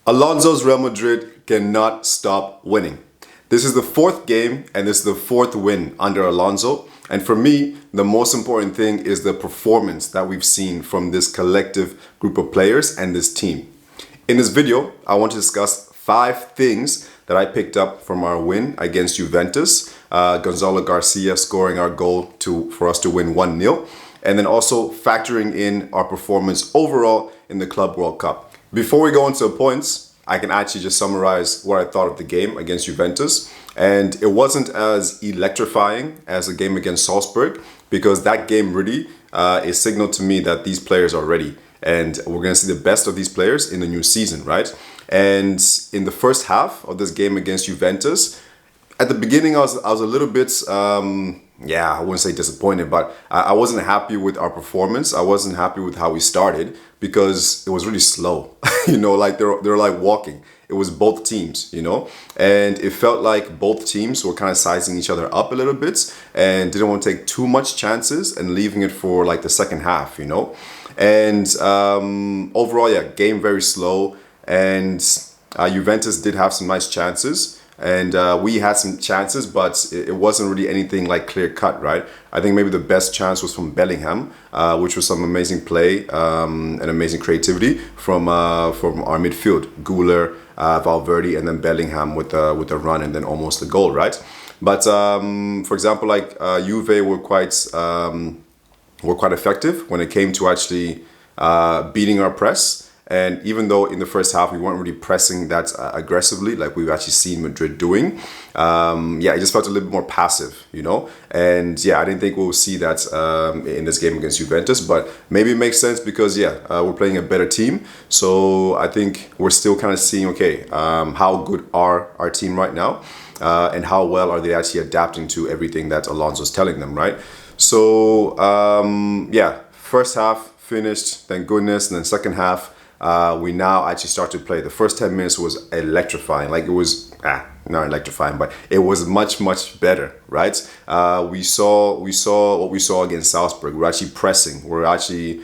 Alonso's Real Madrid cannot stop winning. This is the fourth game and this is the fourth win under Alonso. And for me, the most important thing is the performance that we've seen from this collective group of players and this team. In this video, I want to discuss 5 things that I picked up from our win against Juventus. Gonzalo Garcia scoring our goal for us to win 1-0. And then also factoring in our performance overall in the Club World Cup. Before we go into the points, I can actually just summarize what I thought of the game against Juventus. And it wasn't as electrifying as the game against Salzburg, because that game really is signaled to me that these players are ready. And we're going to see the best of these players in the new season, right? And in the first half of this game against Juventus, at the beginning I was a little bit, I wouldn't say disappointed, but I wasn't happy with our performance. I wasn't happy with how we started because it was really slow. Like they're like walking. It was both teams, and it felt like both teams were kind of sizing each other up a little bit and didn't want to take too much chances and leaving it for like the second half, And overall, game very slow, and Juventus did have some nice chances. And we had some chances, but it wasn't really anything like clear cut, right? I think maybe the best chance was from Bellingham, which was some amazing play and amazing creativity from our midfield, Guler, Valverde, and then Bellingham with a run and then almost a goal, right? But for example, like Juve were quite effective when it came to actually beating our press. And even though in the first half we weren't really pressing that aggressively, like we've actually seen Madrid doing, it just felt a little bit more passive, And I didn't think we'll see that in this game against Juventus, but maybe it makes sense because we're playing a better team. So I think we're still kind of seeing, how good are our team right now, and how well are they actually adapting to everything that Alonso's telling them, right? So first half finished, thank goodness, and then second half. We now actually start to play. The first 10 minutes was electrifying. Like it was, not electrifying, but it was much, much better, right? We saw what we saw against Salzburg. We're actually pressing. We're actually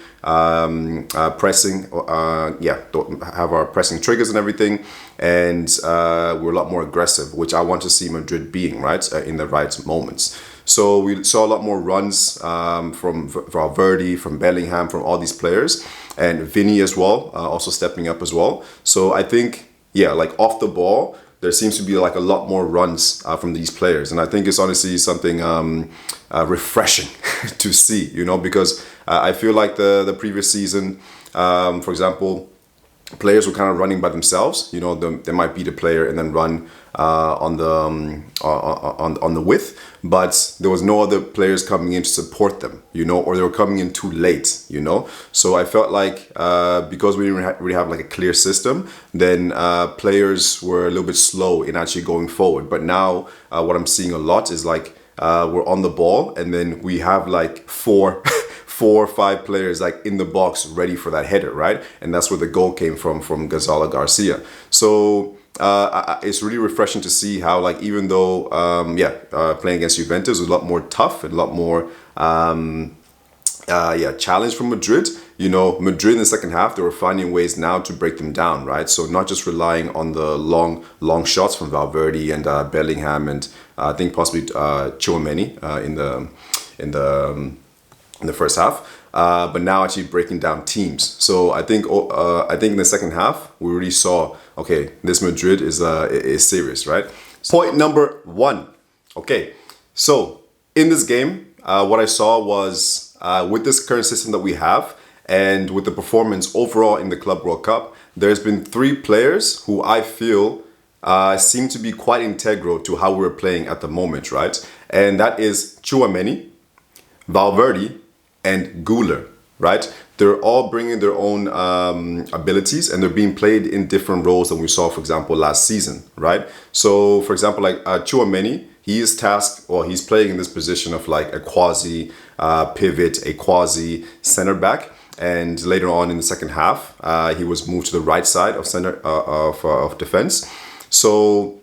pressing, have our pressing triggers and everything. And we're a lot more aggressive, which I want to see Madrid being, right? In the right moments. So we saw a lot more runs from Valverde, from Bellingham, from all these players, and Vinnie as well, also stepping up as well. So I think, like off the ball, there seems to be like a lot more runs from these players, and I think it's honestly something refreshing to see, because I feel like the previous season, for example, players were kind of running by themselves. They might beat a player and then run on the width, but there was no other players coming in to support them, or they were coming in too late, So I felt like because we didn't really have like a clear system, then players were a little bit slow in actually going forward. But now what I'm seeing a lot is like we're on the ball and then we have like four or 5 players like in the box ready for that header, right? And that's where the goal came from Gonzalo Garcia. So it's really refreshing to see how, like, even though playing against Juventus was a lot more tough and a lot more challenge from Madrid. Madrid in the second half, they were finding ways now to break them down, right? So not just relying on the long shots from Valverde and Bellingham and I think possibly Tchouameni in the first half, but now actually breaking down teams. So I think in the second half we really saw, this Madrid is serious, right? Point number 1. Okay, so in this game, what I saw was with this current system that we have and with the performance overall in the Club World Cup, there's been 3 players who I feel seem to be quite integral to how we're playing at the moment, right? And that is Chumameni, Valverde, and Guler, right? They're all bringing their own abilities and they're being played in different roles than we saw, for example, last season, right? So, for example, like Tchouameni, he's playing in this position of like a quasi pivot, a quasi center back. And later on in the second half, he was moved to the right side of of defense. So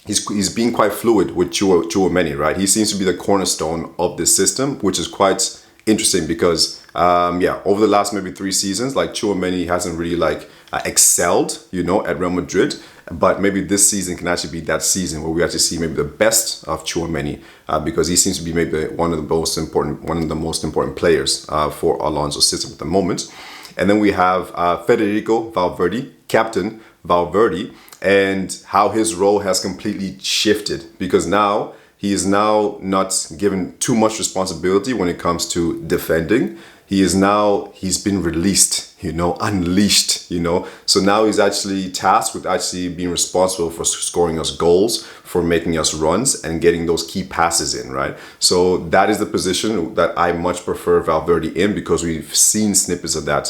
he's being quite fluid with Tchouameni, right? He seems to be the cornerstone of this system, which is quite interesting because over the last maybe 3 seasons, like Chumameni hasn't really like excelled, you know, at Real Madrid. But maybe this season can actually be that season where we actually see maybe the best of Tchouameni, because he seems to be maybe one of the most important players for Alonso's system at the moment. And then we have Federico Valverde, captain Valverde, and how his role has completely shifted, because now he is now not given too much responsibility when it comes to defending. He's been released, you know, unleashed, you know. So now he's actually tasked with actually being responsible for scoring us goals, for making us runs and getting those key passes in, right? So that is the position that I much prefer Valverde in, because we've seen snippets of that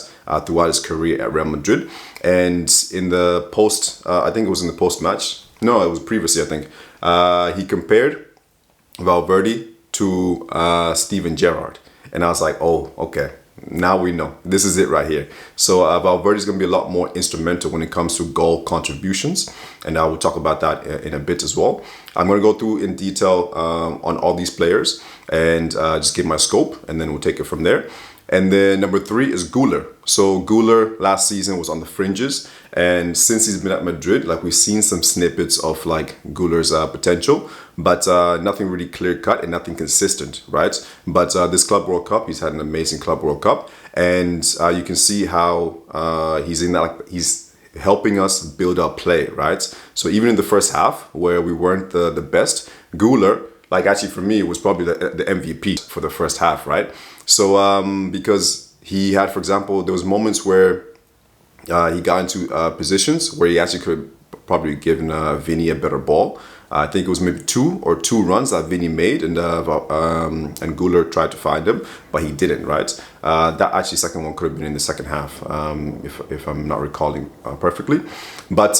throughout his career at Real Madrid. And in the I think it was in the post-match. No, it was previously, I think. He compared Valverde to Steven Gerrard. And I was like, oh, okay, now we know. This is it right here. So Valverde is going to be a lot more instrumental when it comes to goal contributions. And I will talk about that in a bit as well. I'm going to go through in detail on all these players and just give my scope, and then we'll take it from there. And then number 3 is Guler. So Guler last season was on the fringes, and since he's been at Madrid, like we've seen some snippets of like Guler's potential, but nothing really clear cut and nothing consistent, right? But this Club World Cup, he's had an amazing Club World Cup, and you can see how he's in that, like, he's helping us build up play, right? So even in the first half where we weren't the best, Guler, like actually for me, was probably the MVP for the first half, right? So because he had, for example, there was moments where he got into positions where he actually could probably given Vinnie a better ball. I think it was maybe two runs that Vinnie made, and Guler tried to find him, but he didn't, right? That actually second one could have been in the second half, if I'm not recalling perfectly. But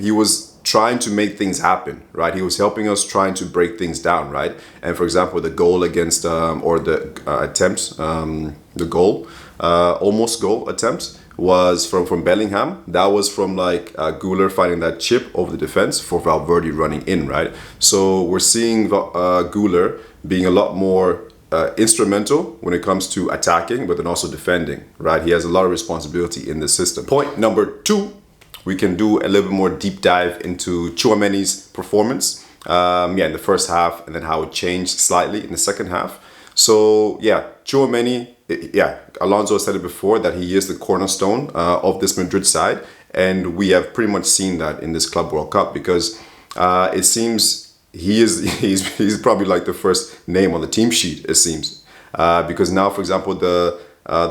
he was trying to make things happen, right? He was helping us trying to break things down, right? And for example, the goal against, or the attempt, the goal, almost goal attempt, was from Bellingham. That was from like Guler finding that chip over the defense for Valverde running in, right? So we're seeing Guler being a lot more instrumental when it comes to attacking, but then also defending, right? He has a lot of responsibility in the system. Point number 2, we can do a little bit more deep dive into Chouameni's performance. In the first half, and then how it changed slightly in the second half. So yeah, Chumameni, Alonso said it before that he is the cornerstone of this Madrid side, and we have pretty much seen that in this Club World Cup, because it seems he's probably like the first name on the team sheet, it seems, because now, for example, the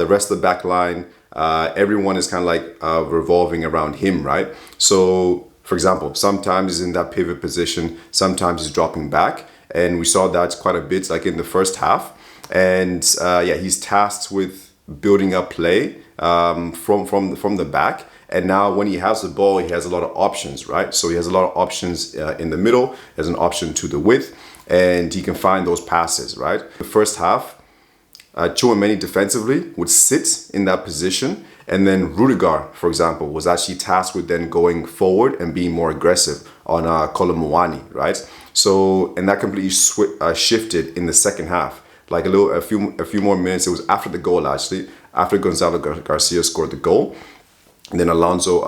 rest of the back line, everyone is kind of like revolving around him, right? So for example, sometimes he's in that pivot position, sometimes he's dropping back, and we saw that quite a bit like in the first half. And he's tasked with building up play from the back. And now when he has the ball, he has a lot of options, right? So he has a lot of options in the middle, he has an option to the width, and he can find those passes, right? The first half, Chouameni defensively would sit in that position, and then Rudiger, for example, was actually tasked with then going forward and being more aggressive on Chumameni, right? So, and that completely shifted in the second half. Like a few more minutes. It was after the goal, actually, after Gonzalo Garcia scored the goal. And then Alonso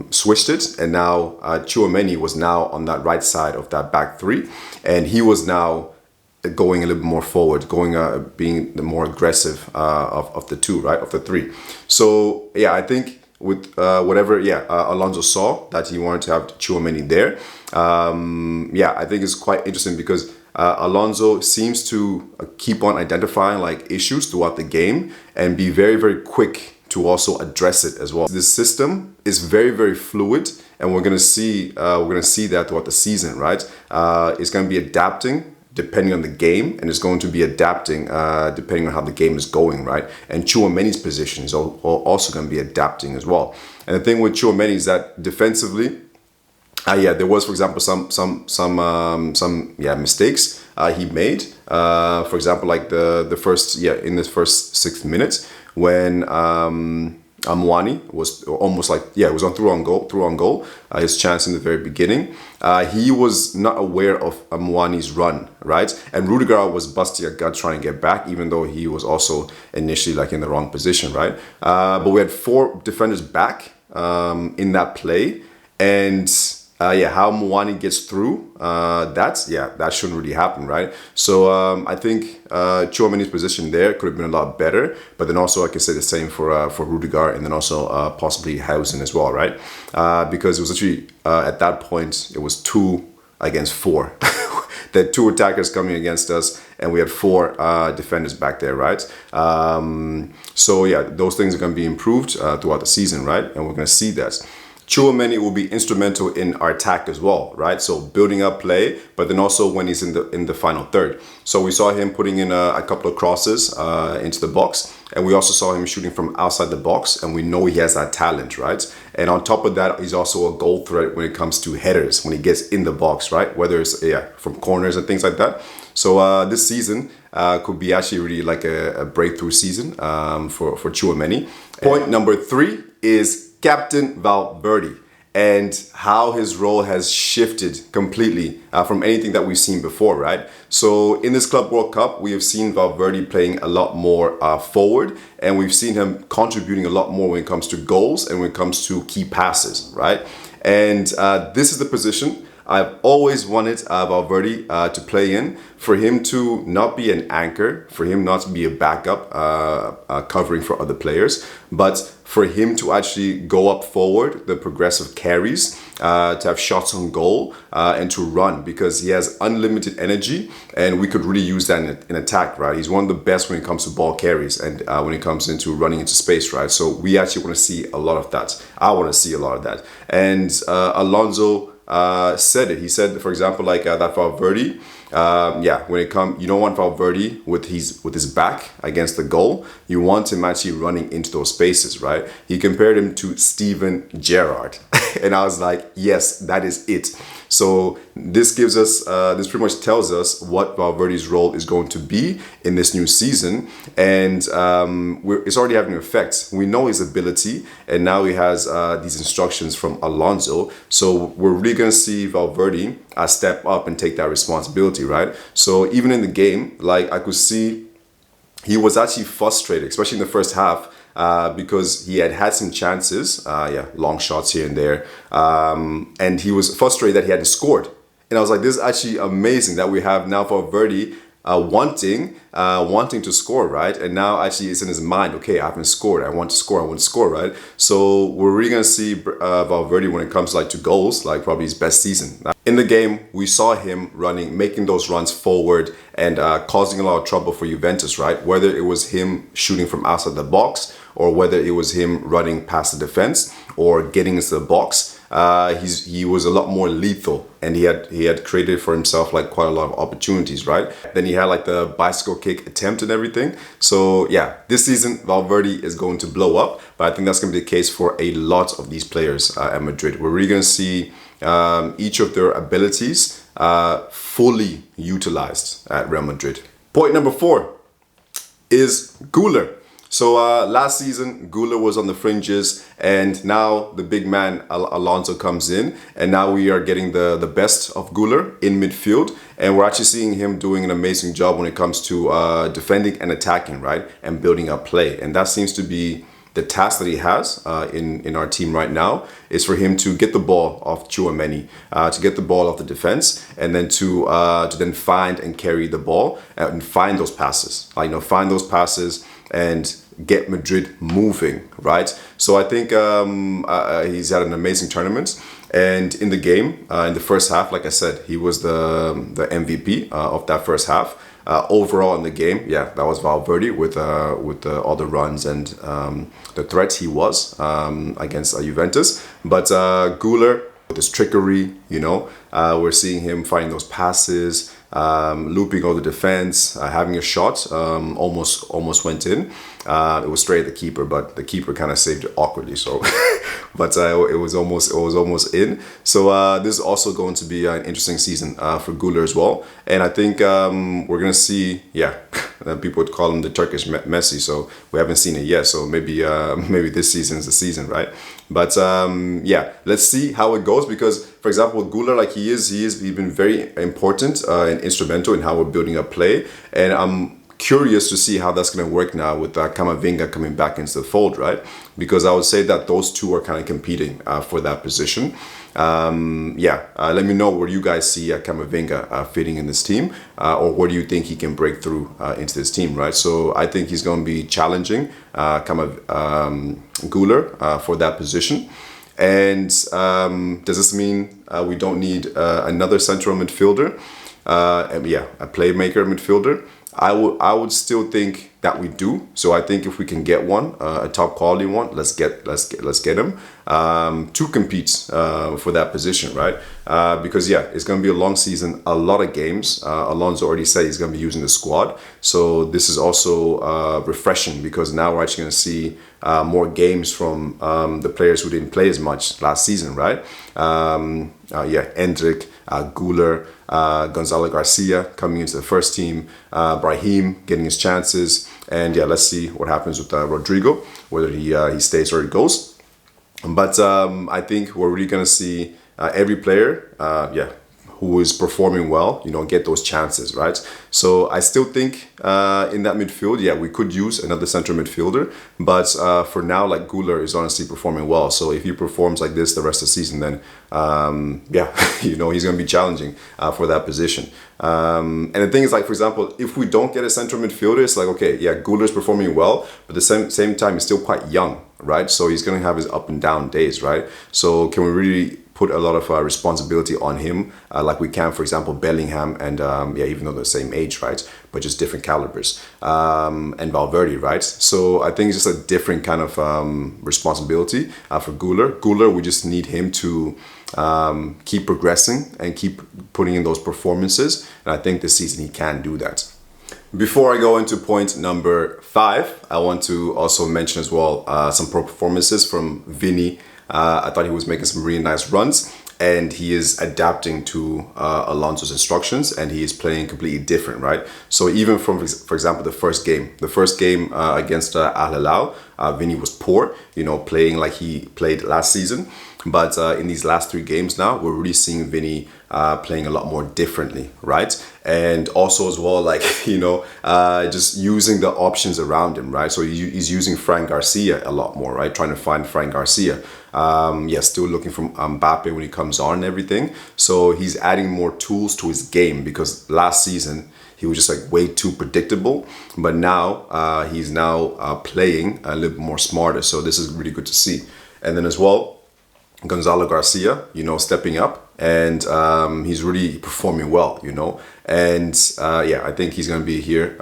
switched it, and now Chouameni was now on that right side of that back three, and he was now going a little bit more forward, being the more aggressive of the two, right, of the three. So yeah, I think with Alonso saw that he wanted to have Chouameni there. I think it's quite interesting because Alonso seems to keep on identifying like issues throughout the game and be very, very quick to also address it as well. This system is very, very fluid, and we're gonna see that throughout the season, right? It's gonna be adapting depending on the game, and it's going to be adapting depending on how the game is going, right? And Chouameni's position is also going to be adapting as well. And the thing with Chouameni is that defensively, there was, for example, some mistakes he made. For example, like in the first 6 minutes when Mwani was almost like, yeah, it was on through on goal, his chance in the very beginning. He was not aware of Mwani's run, right? And Rudiger was busting a gut trying to get back, even though he was also initially like in the wrong position, right? But we had 4 defenders back in that play, and how Mwani gets through, that shouldn't really happen, right? So I think Chouameni's position there could have been a lot better, but then also I can say the same for Rudiger, and then also possibly Hausen as well, right? Because it was actually at that point it was 2 against 4. There had 2 attackers coming against us, and we had 4 defenders back there, right? So yeah, those things are going to be improved throughout the season, right? And we're going to see that. Chumameni will be instrumental in our attack as well, right? So building up play, but then also when he's in the final third. So we saw him putting in a couple of crosses into the box, and we also saw him shooting from outside the box, and we know he has that talent, right? And on top of that, he's also a goal threat when it comes to headers, when he gets in the box, right? Whether it's from corners and things like that. So this season could be actually really like a breakthrough season for Tchouameni. Point number 3 is Captain Valverde, and how his role has shifted completely from anything that we've seen before, right? So in this Club World Cup, we have seen Valverde playing a lot more forward, and we've seen him contributing a lot more when it comes to goals and when it comes to key passes, right? And this is the position I've always wanted Valverde to play in, for him to not be an anchor, for him not to be a backup covering for other players, but for him to actually go up forward, the progressive carries, to have shots on goal, and to run, because he has unlimited energy, and we could really use that in attack, right? He's one of the best when it comes to ball carries and when it comes into running into space, right? So we actually want to see a lot of that. I want to see a lot of that. And Alonso said it. He said, for example, like that Valverde, when it comes, you don't want Valverde with his back against the goal. You want him actually running into those spaces, right? He compared him to Steven Gerrard, and I was like, yes, that is it. So this gives us, this pretty much tells us what Valverde's role is going to be in this new season, and it's already having an effect. We know his ability, and now he has these instructions from Alonso. So we're really going to see Valverde step up and take that responsibility, right? So even in the game, like I could see he was actually frustrated, especially in the first half, because he had some chances, long shots here and there, and he was frustrated that he hadn't scored. And I was like, this is actually amazing that we have now Valverde wanting to score, right? And now actually it's in his mind, okay, I haven't scored, I want to score, right? So we're really gonna see Valverde when it comes like to goals, like probably his best season. In the game, we saw him making those runs forward and causing a lot of trouble for Juventus, right? Whether it was him shooting from outside the box, or whether it was him running past the defense or getting into the box, he was a lot more lethal, and he had created for himself like quite a lot of opportunities, right? Then he had like the bicycle kick attempt and everything. So yeah, this season Valverde is going to blow up, but I think that's going to be the case for a lot of these players at Madrid. We're really going to see each of their abilities fully utilized at Real Madrid. Point number 4 is Guler. So last season, Guler was on the fringes, and now the big man Alonso comes in, and now we are getting the best of Guler in midfield, and we're actually seeing him doing an amazing job when it comes to defending and attacking, right, and building up play. And that seems to be the task that he has in our team right now, is for him to get the ball off Tchouameni, to get the ball off the defense, and then to then find and carry the ball and find those passes, find those passes and get Madrid moving, right? So I think he's had an amazing tournament, and in the game, in the first half, like I said, he was the MVP of that first half. Overall in the game, yeah, that was Valverde with all the runs and the threats he was against Juventus. But Guler, with his trickery, we're seeing him finding those passes, looping all the defense, having a shot, almost went in. It was straight at the keeper, but the keeper kind of saved it awkwardly. So, but it was almost in. So this is also going to be an interesting season for Guler as well. And I think we're gonna see, people would call him the Turkish Messi. So we haven't seen it yet. So maybe this season is the season, right? But let's see how it goes, because, for example, Guler, like he's been very important and instrumental in how we're building up play, and I'm curious to see how that's going to work now with Camavinga coming back into the fold, right? Because I would say that those two are kind of competing for that position. Let me know where you guys see Camavinga fitting in this team, or where do you think he can break through into this team, right? So I think he's going to be challenging Guler for that position. And does this mean we don't need another central midfielder? A playmaker midfielder. I would still think that we do. So I think if we can get one, a top quality one, let's get him to compete for that position, right? Because it's going to be a long season, a lot of games. Alonso already said he's going to be using the squad, so this is also refreshing, because now we're actually going to see more games from the players who didn't play as much last season, right? Endrick, Guler, Gonzalo Garcia coming into the first team, Brahim getting his chances, and let's see what happens with Rodrigo, whether he stays or he goes. But I think we're really gonna see every player, who is performing well, get those chances, right? So I still think in that midfield, we could use another central midfielder, but for now, like, Guler is honestly performing well. So if he performs like this the rest of the season, then he's going to be challenging for that position. And the thing is, like, for example, if we don't get a central midfielder, it's like, okay, Guler's performing well, but at the same time, he's still quite young, right? So he's going to have his up and down days, right? So can we really put a lot of responsibility on him, like we can, for example, Bellingham and even though they're the same age, right, but just different calibers, and Valverde, right? So I think it's just a different kind of responsibility for Guler. Guler, we just need him to keep progressing and keep putting in those performances, and I think this season he can do that. Before I go into point number 5, I want to also mention as well some pro performances from Vinnie. I thought he was making some really nice runs, and he is adapting to Alonso's instructions, and he is playing completely different, right? So even from, for example, the first game against Al Hilal, Vinnie was poor, playing like he played last season. But in these last 3 games now, we're really seeing Vinnie playing a lot more differently, right? And also as well, like, just using the options around him, right? So he's using Fran Garcia a lot more, right? Trying to find Fran Garcia. Still looking for Mbappe when he comes on and everything. So he's adding more tools to his game, because last season he was just like way too predictable. But now he's now playing a little bit more smarter. So this is really good to see. And then as well, Gonzalo Garcia, stepping up, and he's really performing well, and I think he's going to be here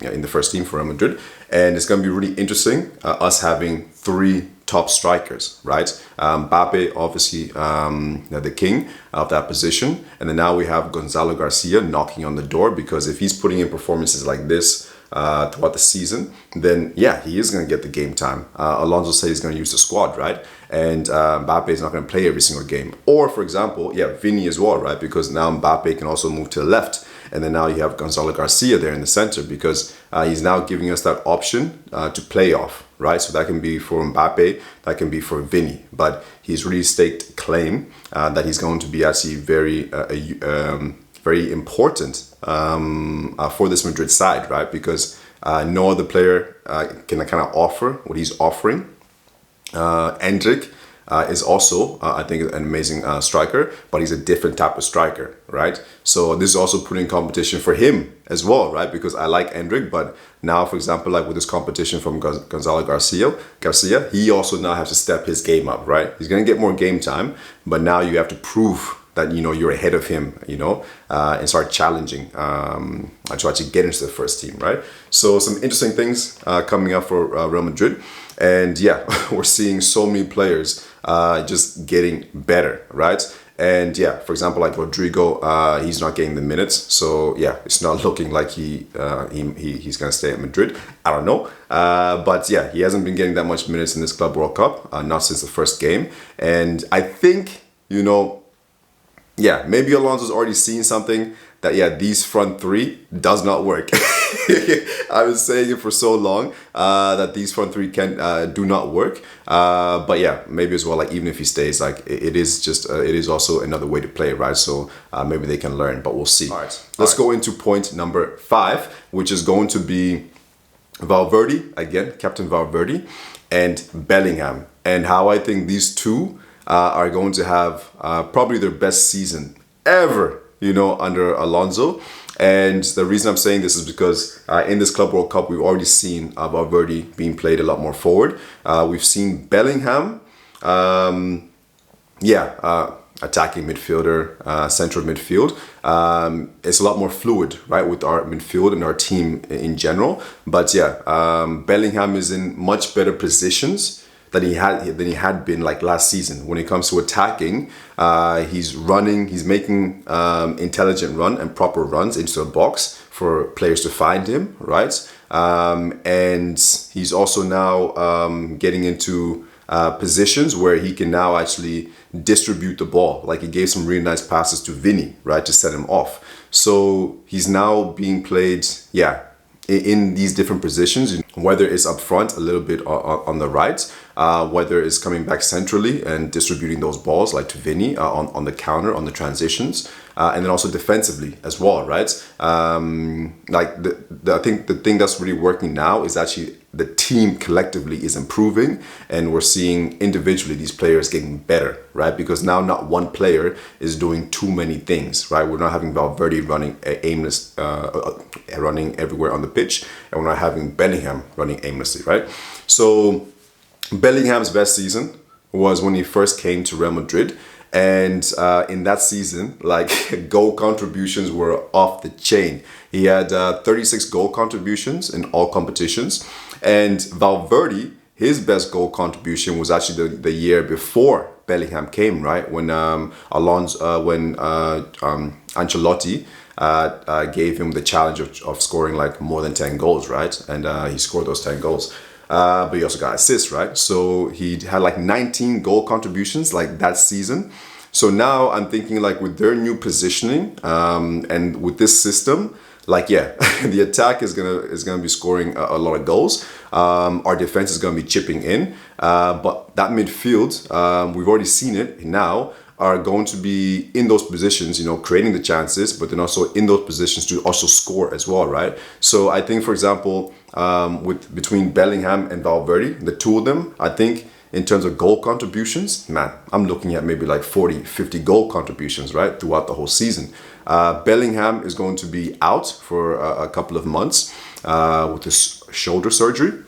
in the first team for Real Madrid, and it's going to be really interesting us having 3 top strikers, right? Mbappe, obviously, the king of that position, and then now we have Gonzalo Garcia knocking on the door, because if he's putting in performances like this throughout the season, then he is going to get the game time. Alonso said he's going to use the squad, right? And Mbappe is not going to play every single game. Or, for example, Vinnie as well, right? Because now Mbappe can also move to the left. And then now you have Gonzalo Garcia there in the center, because he's now giving us that option to play off, right? So that can be for Mbappe, that can be for Vinnie. But he's really staked claim that he's going to be actually very important for this Madrid side, right? Because no other player can kind of offer what he's offering. Endrick is also, I think, an amazing striker, but he's a different type of striker, right? So this is also putting competition for him as well, right? Because I like Endrick, but now, for example, like with this competition from Gonzalo Garcia, he also now has to step his game up, right? He's going to get more game time, but now you have to prove that you're ahead of him, and start challenging to actually get into the first team, right? So some interesting things coming up for Real Madrid, and we're seeing so many players just getting better, right? And yeah, for example, like Rodrigo, he's not getting the minutes. So yeah, it's not looking like he's going to stay at Madrid. I don't know. But yeah, he hasn't been getting that much minutes in this Club World Cup, not since the first game. And I think, yeah, maybe Alonso's already seen something that, yeah, these front three does not work. I've been saying it for so long that these front three do not work. But yeah, maybe as well, like even if he stays, like it is also another way to play, right? So maybe they can learn, but we'll see. All right, let's go into point number 5, which is going to be Valverde, again, Captain Valverde, and Bellingham, and how I think these two are going to have probably their best season ever, under Alonso. And the reason I'm saying this is because in this Club World Cup, we've already seen Valverde being played a lot more forward. We've seen Bellingham, attacking midfielder, central midfield. It's a lot more fluid, right, with our midfield and our team in general. But yeah, Bellingham is in much better positions than he had been like last season. When it comes to attacking, he's making intelligent run and proper runs into the box for players to find him, right? And he's also now getting into positions where he can now actually distribute the ball. Like he gave some really nice passes to Vinnie, right, to set him off. So he's now being played, in these different positions, whether it's up front a little bit on the right, whether it's coming back centrally and distributing those balls like to Vinnie on the counter, on the transitions, and then also defensively as well, right? I think the thing that's really working now is actually the team collectively is improving, and we're seeing individually these players getting better, right? Because now not one player is doing too many things, right? We're not having Valverde running aimless, running everywhere on the pitch, and we're not having Bellingham running aimlessly, right? So Bellingham's best season was when he first came to Real Madrid. And in that season, like goal contributions were off the chain. He had 36 goal contributions in all competitions. And Valverde, his best goal contribution was actually the year before Bellingham came, right? When Ancelotti gave him the challenge of scoring like more than 10 goals, right? And he scored those 10 goals. But he also got assists, right? So he had like 19 goal contributions like that season. So now I'm thinking like with their new positioning and with this system, like the attack is gonna be scoring a lot of goals. Our defense is gonna be chipping in, but that midfield, we've already seen it now, are going to be in those positions, creating the chances, but then also in those positions to also score as well, right? So I think, for example, between Bellingham and Valverde, the two of them, I think in terms of goal contributions, man, I'm looking at maybe like 40, 50 goal contributions, right, throughout the whole season. Bellingham is going to be out for a couple of months with his shoulder surgery.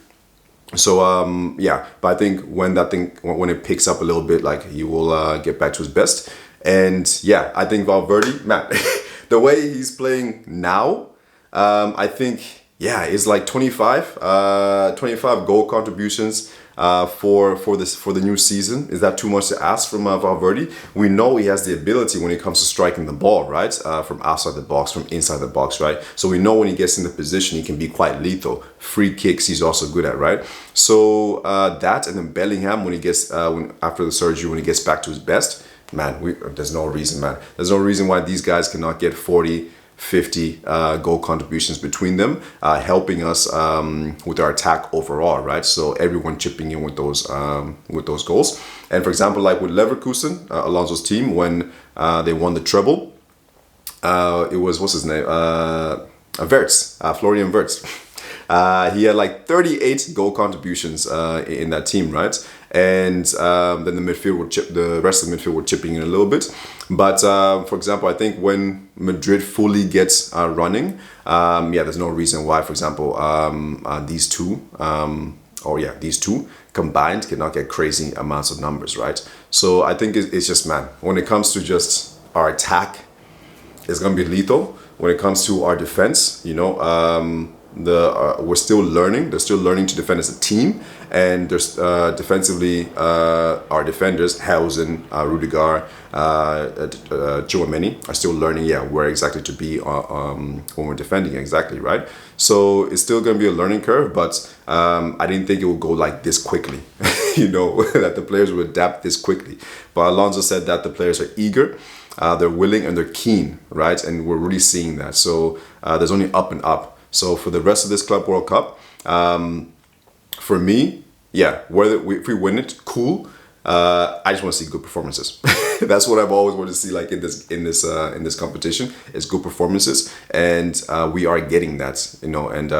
So but I think when it picks up a little bit, like he will get back to his best. And yeah, I think Valverde, man, the way he's playing now, I think is like 25 goal contributions for the new season. Is that too much to ask from Valverde? We know he has the ability when it comes to striking the ball, right? From outside the box, from inside the box, right? So we know when he gets in the position, he can be quite lethal. Free kicks, he's also good at, right? So that, and then Bellingham, when he gets after the surgery, when he gets back to his best, man, there's no reason, man. There's no reason why these guys cannot get 40, 50 goal contributions between them, helping us with our attack overall, right? So everyone chipping in with those goals. And for example, like with Leverkusen, Alonso's team, when they won the treble, it was, what's his name? Florian Wirtz. He had like 38 goal contributions in that team, right? And then the rest of the midfield were chipping in a little bit. But for example, I think when Madrid fully gets running, there's no reason why, for example, these two combined cannot get crazy amounts of numbers, right? So I think it's just, man, when it comes to just our attack, it's going to be lethal. When it comes to our defense, we're still learning. They're still learning to defend as a team, and there's defensively our defenders, Hausen, Rudiger, Tchouameni, are still learning. Yeah, where exactly to be when we're defending exactly, right? So it's still going to be a learning curve, but I didn't think it would go like this quickly. You know, that the players would adapt this quickly. But Alonso said that the players are eager. They're willing and they're keen, right? And we're really seeing that. So there's only up and up. So for the rest of this Club World Cup, for me, yeah, if we win it, cool. I just want to see good performances. That's what I've always wanted to see, like in this competition, is good performances, and we are getting that, you know. And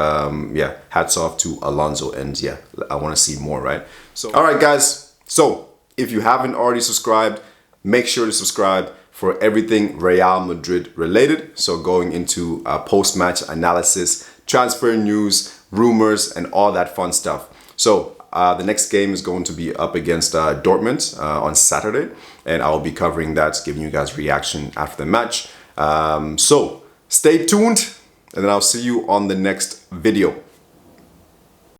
yeah, hats off to Alonso, and yeah, I want to see more, right? So, all right, guys. So if you haven't already subscribed, make sure to subscribe for everything Real Madrid related. So going into post-match analysis, transfer news, rumors, and all that fun stuff. So the next game is going to be up against Dortmund on Saturday, and I'll be covering that, giving you guys reaction after the match. So stay tuned, and then I'll see you on the next video.